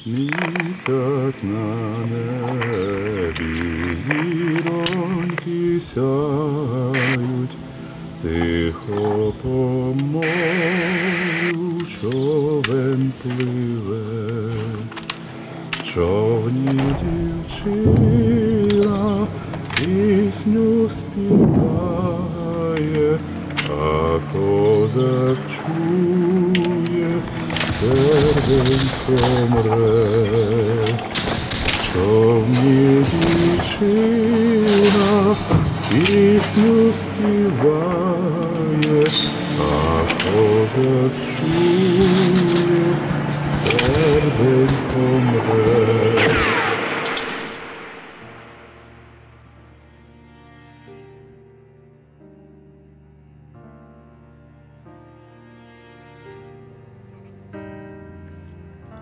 Місяць на небі, зіроньки сяють, тихо по морю човен пливе. В човні дівчина пісню співає, а козак чує, серденько мре. В човні дівчина пісню співає, а козак чує, серденько мре.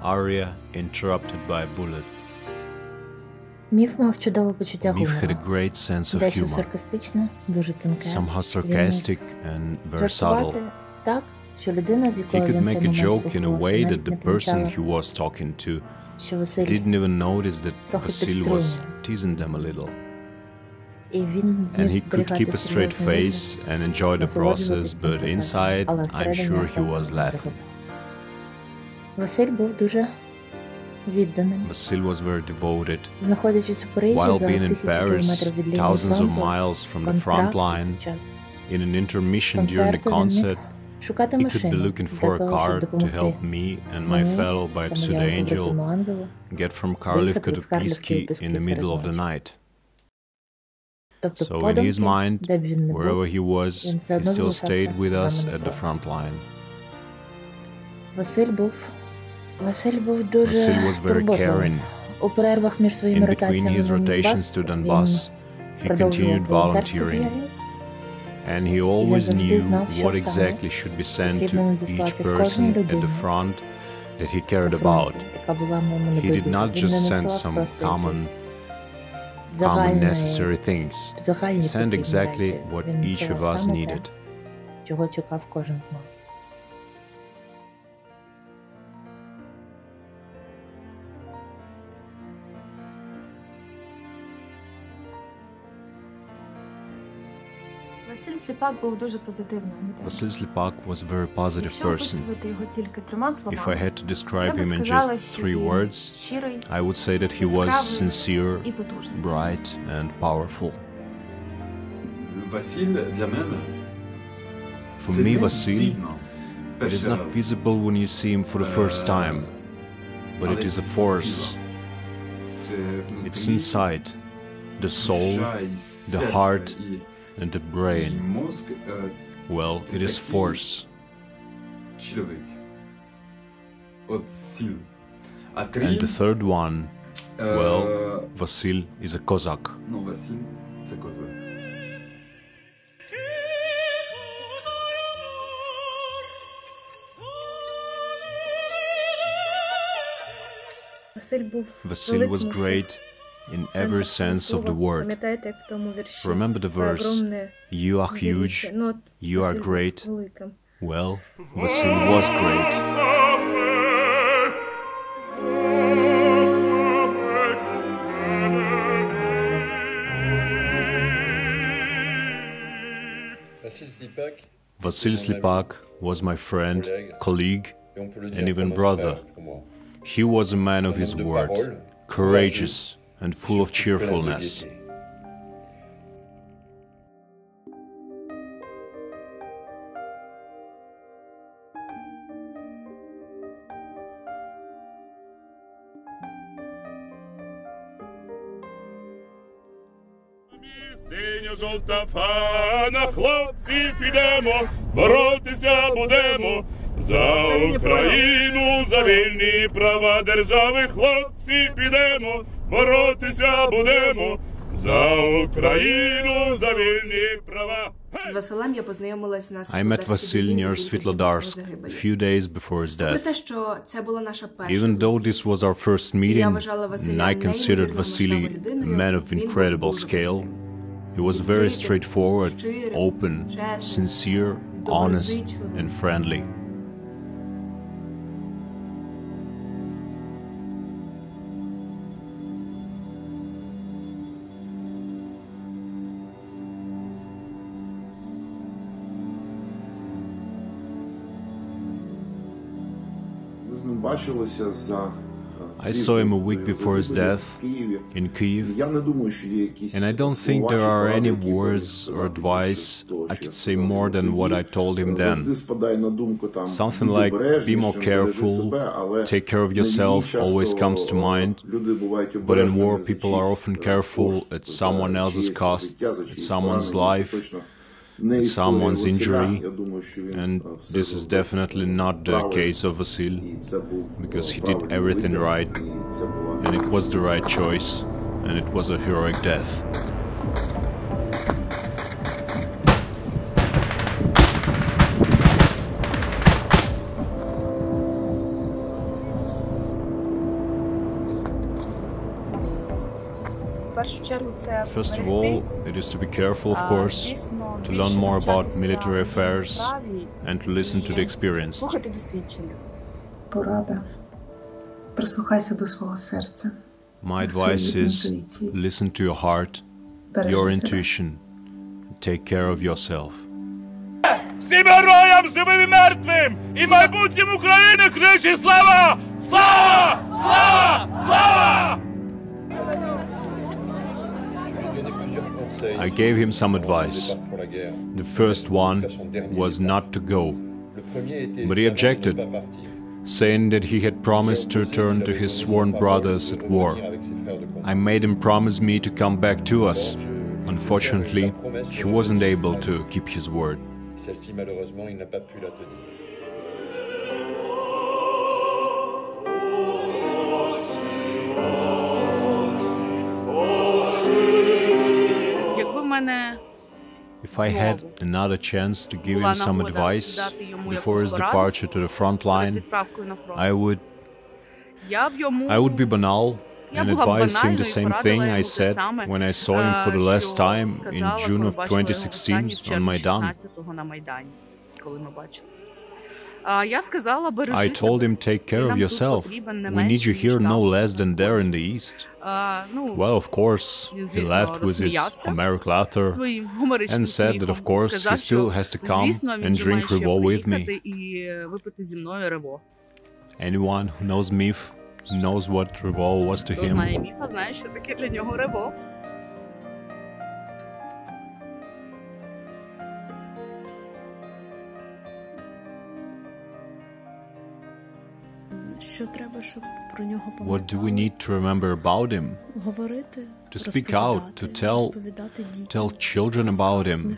Aria interrupted by a bullet. Міф мав чудове почуття Міф had a гумору. great sense of Дещо humor, саркастичне, дуже тонке. somehow Він sarcastic and міг very subtle. жартувати так, що людина, з He якою could він цей make a момент joke in a спілкувався, way that навіть the не person помічала, he was talking to що Василь didn't even notice that трохи Vasyl was підтримує. teasing them a little. І він And вмів he could зберігати keep a straight серйозний вигляд, face and enjoy the насолоджуватись process, цим but процесом, inside, але I'm всередині sure he раптом was laughing. реготав. Василь був дуже відданим. Vasyl was very devoted. Знаходячись у Парижі While за being in тисячі Paris, кілометрів від лінії thousands of фронту, miles from the front контракт line, під час in an intermission during the концерту він concert, міг шукати he could be машину looking for для a того, щоб car to допомогти help me and my мені fellow та Pseudo моєму Angel побратиму ангелу get from виїхати Karlivka з to Карлівки Pisky в Піски in the серед middle of the ночі. night. Тобто So in his mind, подумки, де б він не був, wherever he was, він все he одно still залишався stayed with us з нами at на the фронті. front line. Василь був дуже Vasyl was very турботливий. caring. У перервах між своїми In between ротаціями his на rotations to Донбас Donbass, він he продовжував continued волонтерську volunteering, діяльність. and he always завжди knew знав, що what саме exactly should be sent потрібно to each надіслати person кожній at the людині front that he cared на about. фронті, яка була йому He did небайдужа. not Він just не send надсилав some просто common якісь necessary things. загальні He sent потрібні exactly речі. what Він each of надсилав us саме те, needed. чого чекав кожен з нас. Василь Сліпак був дуже позитивною людиною. Vasyl Slipak was a very positive Якщо person. описувати його тільки трьома If I словами, had to я describe би him in сказала, just що 3 він words, щирий I would say that he was яскравий sincere, і потужний. bright, and powerful. Vasyl, для мене, For це me, не Vasyl, видно it is перший not раз. visible when you see him for the first time, but it Але is a це force. сила. Це внутрі It's inside, the soul, душа і the серце, heart, і and the brain. мозк, Well, it is force. чоловік. От сил. А And три, the third one, well, Vasyl is a Cossack. ну, Василь, це козак. Василь був Vasyl was great in every sense of the word. Пам'ятаєте, як в тому вірші? Remember the verse, you are huge, you are great. Well, Vasyl was great. Vasyl Slipak was my friend, colleague, and even brother. He was a man of his word, courageous and full of cheerfulness. Синьо-жовта фана, хлопці, підемо, боротися будемо за Україну, за вільні права держави, хлопці, підемо, боротися будемо за Україну, за вільні права. З Василем я познайомилась на I met Vasyl near Svitlodarsk a few days before his Попри death. те, що це була наша перша Even though зустріч, this was our first meeting, and I considered Vasyl a man of incredible scale, he was very straightforward, open, sincere, honest, and friendly. I saw him a week before his death in Kyiv, and I don't think there are any words or advice I could say more than what I told him then. Something like, be more careful, take care of yourself always comes to mind, but in war people are often careful at someone else's cost, at someone's life, at someone's injury, and this is definitely not the case of Vasyl, because he did everything right, and it was the right choice, and it was a heroic death. First of all, it is to be careful, of course, to learn more about military affairs and to listen to the experienced. My advice is, listen to your heart, your intuition, and take care of yourself. Всім героям, живим і мертвим, і майбутнім України кричить слава! Слава! Слава! Слава! I gave him some advice. The first one was not to go, but he objected, saying that he had promised to return to his sworn brothers at war. I made him promise me to come back to us. Unfortunately, he wasn't able to keep his word. If I had another chance to give him some advice before his departure to the front line, I would be banal and advise him the same thing I said when I saw him for the last time in June of 2016 on Maidan. I told him, take care of yourself. We need you here no less than there in the East. Well, of course, he laughed with his Homeric laughter and said that, of course, he still has to come and drink Revo with me. Anyone who knows Mif knows what Revo was to him. What do we need to remember about him? To speak out, to tell children about him,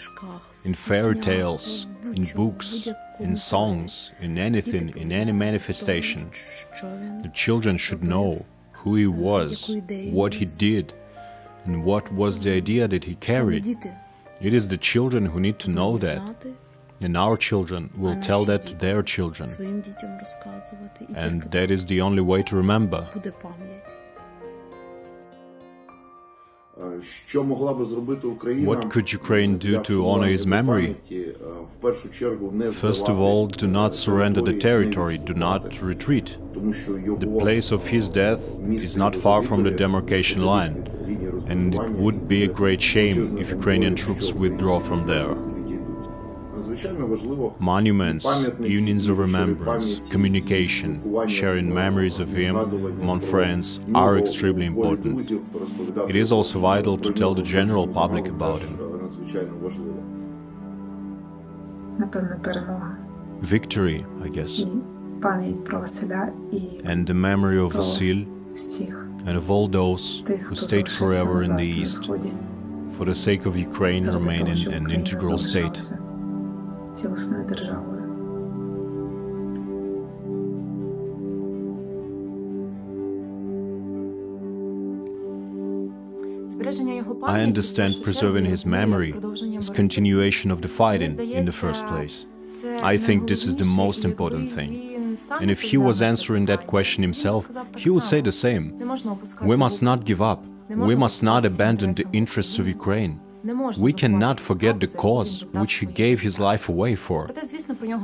in fairy tales, in books, in songs, in anything, in any manifestation. The children should know who he was, what he did, and what was the idea that he carried. It is the children who need to know that. And our children will tell that to their children. And that is the only way to remember. What could Ukraine do to honor his memory? First of all, do not surrender the territory, do not retreat. The place of his death is not far from the demarcation line, and it would be a great shame if Ukrainian troops withdraw from there. Monuments, unions of remembrance, communication, sharing memories of him among friends are extremely important. It is also vital to tell the general public about him. Victory, I guess. And the memory of Vasyl and of all those who stayed forever in the East, for the sake of Ukraine remaining an integral state. I understand preserving his memory as continuation of the fighting in the first place. I think this is the most important thing. And if he was answering that question himself, he would say the same. We must not give up. We must not abandon the interests of Ukraine. We cannot forget the cause which he gave his life away for.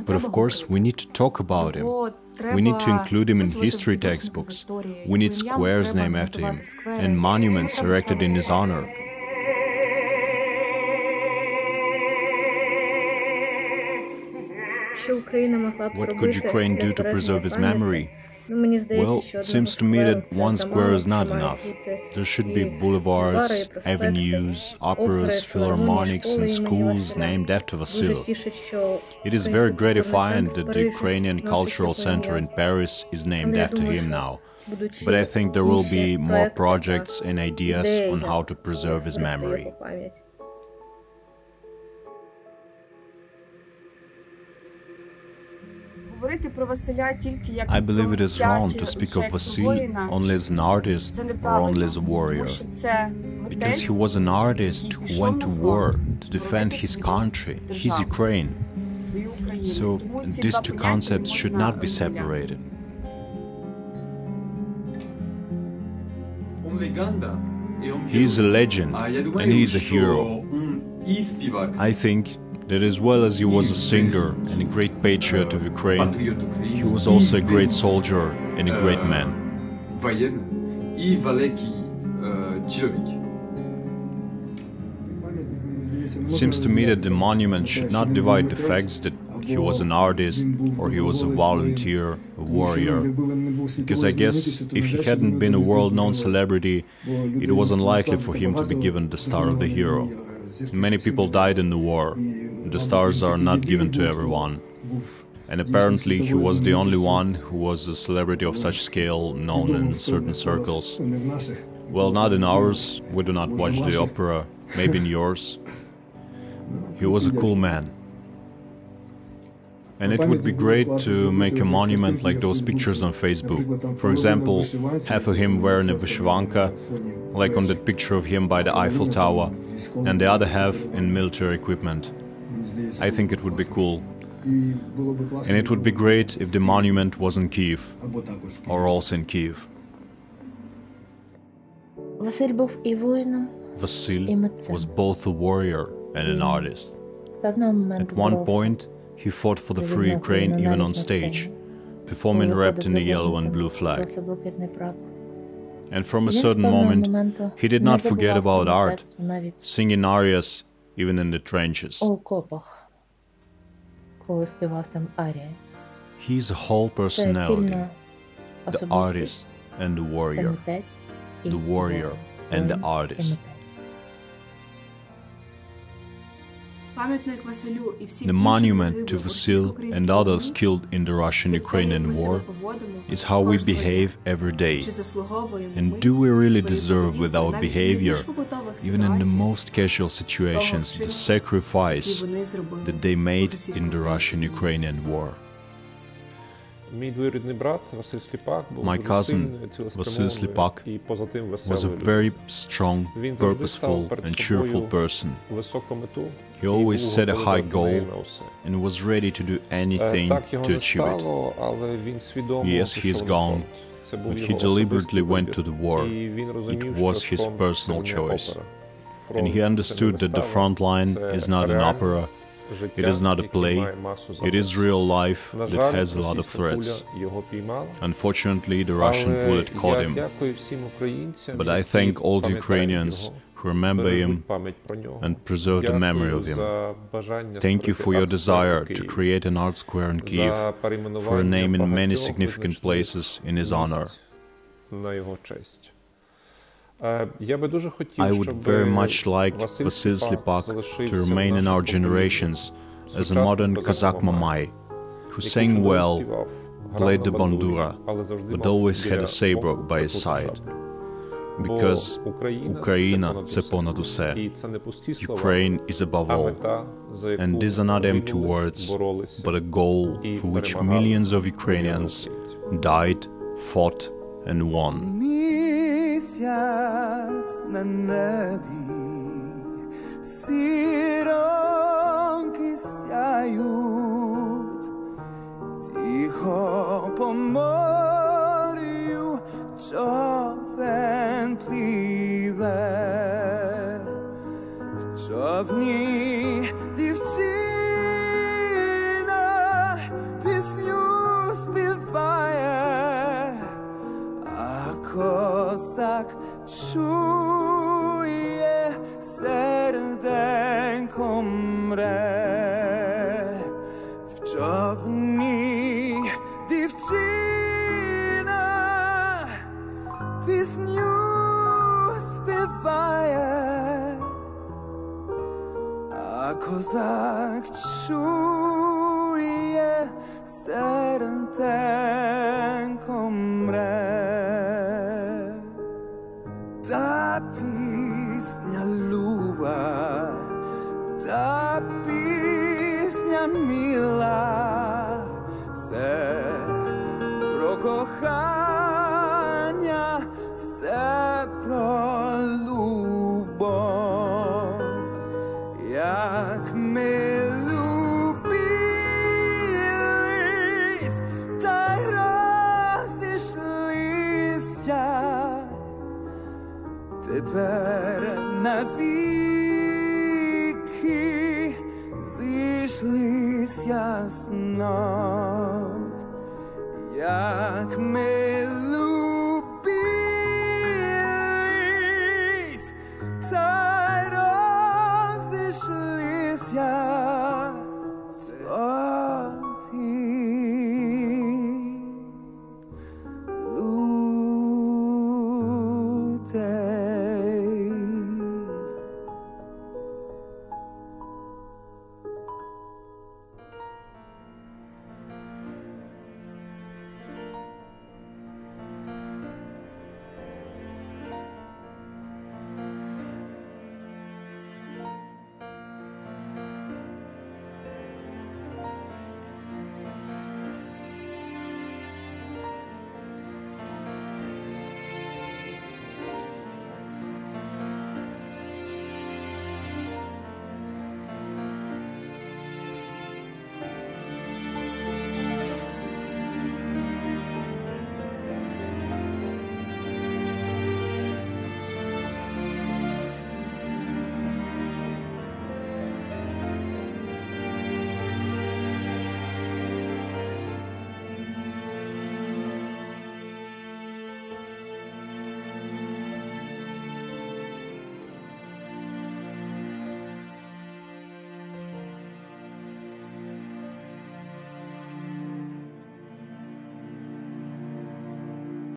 But of course, we need to talk about him. We need to include him in history textbooks. We need squares named after him and monuments erected in his honor. What could Ukraine do to preserve his memory? Well, it seems to me that one square is not enough. There should be boulevards, avenues, operas, philharmonics, and schools named after Vasyl. It is very gratifying that the Ukrainian Cultural Center in Paris is named after him now. But I think there will be more projects and ideas on how to preserve his memory. I believe it is wrong to speak of Vasyl only as an artist or only as a warrior, because he was an artist who went to war to defend his country, his Ukraine. So these two concepts should not be separated. He is a legend and he is a hero. I think that as well as he was a singer and a great patriot of Ukraine, he was also a great soldier and a great man. It seems to me that the monument should not divide the facts that he was an artist or he was a volunteer, a warrior, because I guess if he hadn't been a world-known celebrity, it was unlikely for him to be given the star of the hero. Many people died in the war. The stars are not given to everyone. And apparently he was the only one who was a celebrity of such scale known in certain circles. Well, not in ours, we do not watch the opera, maybe in yours. He was a cool man. And it would be great to make a monument like those pictures on Facebook. For example, half of him wearing a vyshyvanka, like on that picture of him by the Eiffel Tower, and the other half in military equipment. I think it would be cool. And it would be great if the monument was in Kyiv, or also in Kyiv. Vasyl was both a warrior and an artist. At one point, he fought for the free Ukraine even on stage, performing wrapped in the yellow and blue flag. And from a certain moment, he did not forget about art, singing arias even in the trenches. He is a whole personality, the artist and the warrior and the artist. The monument to Vasyl and others killed in the Russian-Ukrainian war is how we behave every day. And do we really deserve with our behavior, even in the most casual situations, the sacrifice that they made in the Russian-Ukrainian war? My cousin, Vasyl Slipak, was a very strong, purposeful and cheerful person. He always set a high goal and was ready to do anything to achieve it. Yes, he is gone, but he deliberately went to the war. It was his personal choice. And he understood that the front line is not an opera, it is not a play, it is real life that has a lot of threats. Unfortunately, the Russian bullet caught him. But I thank all the Ukrainians who remember him and preserve the memory of him. Thank you for your desire to create an art square in Kyiv, for a name in many significant places in his honor. I would very much like Vasyl Slipak to remain in our generations as a modern Kazakh Mamai, who sang well, played the bandura, but always had a sabre by his side. Because Ukraina – це понад усе. Ukraine is above all. And these are not empty words, but a goal for which millions of Ukrainians died, fought and won. Місяць на небі, сіроньки сяють, тихо по морю човен пливе, в човні дівчина пісню співає, а козак чує, серденько мре, в човні дівчина пісню співає, а козак чує, серденько мре. Та пісня люба, та пісня мила, все про кохання, все про любов. Як ми любились, та й розійшлися, тепер навіки зійшлися знов. Як ми